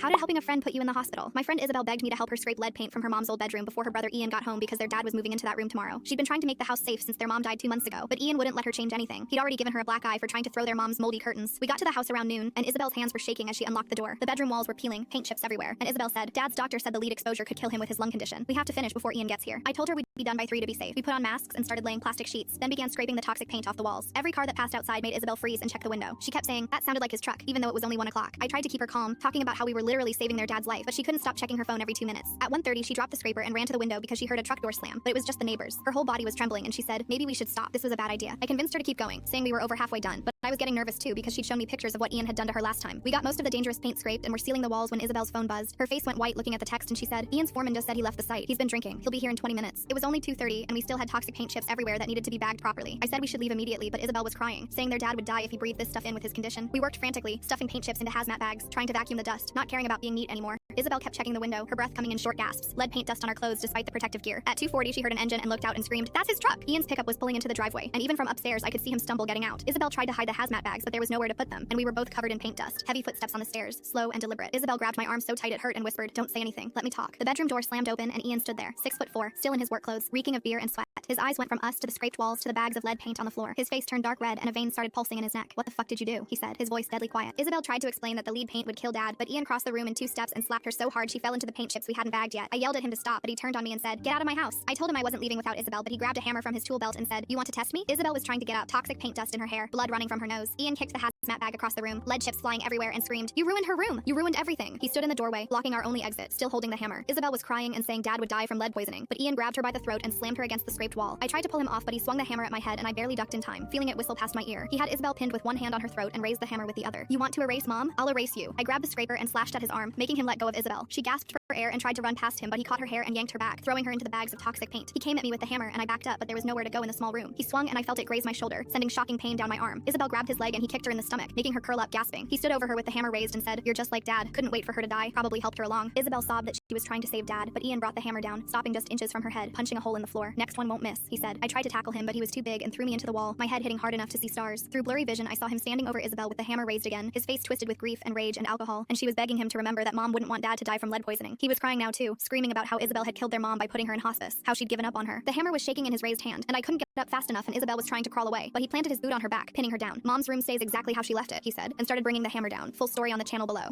How did helping a friend put you in the hospital? My friend Isabel begged me to help her scrape lead paint from her mom's old bedroom before her brother Ian got home because their dad was moving into that room tomorrow. She'd been trying to make the house safe since their mom died 2 months ago, but Ian wouldn't let her change anything. He'd already given her a black eye for trying to throw their mom's moldy curtains. We got to the house around noon, and Isabel's hands were shaking as she unlocked the door. The bedroom walls were peeling, paint chips everywhere, and Isabel said, "Dad's doctor said the lead exposure could kill him with his lung condition. We have to finish before Ian gets here." I told her we'd be done by 3 to be safe. We put on masks and started laying plastic sheets, then began scraping the toxic paint off the walls. Every car that passed outside made Isabel freeze and check the window. She kept saying, "That sounded like his truck," even though it was only 1 o'clock. I tried to keep her calm, talking about how we were literally saving their dad's life, but she couldn't stop checking her phone every 2 minutes. At 1:30, she dropped the scraper and ran to the window because she heard a truck door slam, but it was just the neighbors. Her whole body was trembling, and she said, "Maybe we should stop. This was a bad idea." I convinced her to keep going, saying we were over halfway done, but I was getting nervous too because she'd shown me pictures of what Ian had done to her last time. We got most of the dangerous paint scraped and were sealing the walls when Isabel's phone buzzed. Her face went white looking at the text, and she said, "Ian's foreman just said he left the site. He's been drinking. He'll be here in 20 minutes." It was only 2:30, and we still had toxic paint chips everywhere that needed to be bagged properly. I said we should leave immediately, but Isabel was crying, saying their dad would die if he breathed this stuff in with his condition. We worked frantically, stuffing paint chips into hazmat bags, trying to vacuum the dust, not caring about being neat anymore. Isabel kept checking the window, her breath coming in short gasps, lead paint dust on our clothes despite the protective gear. At 2:40, she heard an engine and looked out and screamed, "That's his truck!" Ian's pickup was pulling into the driveway, and even from upstairs, I could see him stumble getting out. Isabel tried to hide the hazmat bags, but there was nowhere to put them, and we were both covered in paint dust. Heavy footsteps on the stairs, slow and deliberate. Isabel grabbed my arm so tight it hurt and whispered, "Don't say anything. Let me talk." The bedroom door slammed open, and Ian stood there, 6'4", still in his work clothes, reeking of beer and sweat. His eyes went from us to the scraped walls to the bags of lead paint on the floor. His face turned dark red, and a vein started pulsing in his neck. "What the fuck did you do?" he said, his voice deadly quiet. Isabel tried to explain that the lead paint would kill Dad, but Ian crossed the room in 2 steps and slapped her so hard she fell into the paint chips we hadn't bagged yet. I yelled at him to stop, but he turned on me and said, "Get out of my house." I told him I wasn't leaving without Isabel, but he grabbed a hammer from his tool belt and said, "You want to test me?" Isabel was trying to get up, toxic paint dust in her hair, blood running from her nose. Ian kicked the hazmat bag across the room, lead chips flying everywhere, and screamed, "You ruined her room! You ruined everything!" He stood in the doorway, blocking our only exit, still holding the hammer. Isabel was crying and saying Dad would die from lead poisoning, but Ian grabbed her by the throat and slammed her against the scraped wall. I tried to pull him off, but he swung the hammer at my head, and I barely ducked in time, feeling it whistle past my ear. He had Isabel pinned with one hand on her throat and raised the hammer with the other. "You want to erase Mom? I'll erase you." I grabbed the scraper and slashed at his arm, making him let go of Isabel. She gasped for air and tried to run past him, but he caught her hair and yanked her back, throwing her into the bags of toxic paint. He came at me with the hammer, and I backed up, but there was nowhere to go in the small room. He swung, and I felt it graze my shoulder, sending shocking pain down my arm. Isabel grabbed his leg, and he kicked her in the stomach, making her curl up, gasping. He stood over her with the hammer raised and said, "You're just like Dad." Couldn't wait for her to die, probably helped her along. Isabel sobbed that she was trying to save Dad, but Ian brought the hammer down, stopping just inches from her head, punching a hole in the floor. "Next one won't miss," he said. I tried to tackle him, but he was too big and threw me into the wall, my head hitting hard enough to see stars. Through blurry vision, I saw him standing over Isabel with the hammer raised again, his face twisted with grief and rage and alcohol, and she was begging him to remember that Mom wouldn't want Dad to die from lead poisoning. He was crying now too, screaming about how Isabel had killed their mom by putting her in hospice, how she'd given up on her. The hammer was shaking in his raised hand, and I couldn't get up fast enough, and Isabel was trying to crawl away, but he planted his boot on her back, pinning her down. "Mom's room stays exactly how she left it," he said, and started bringing the hammer down. Full story on the channel below.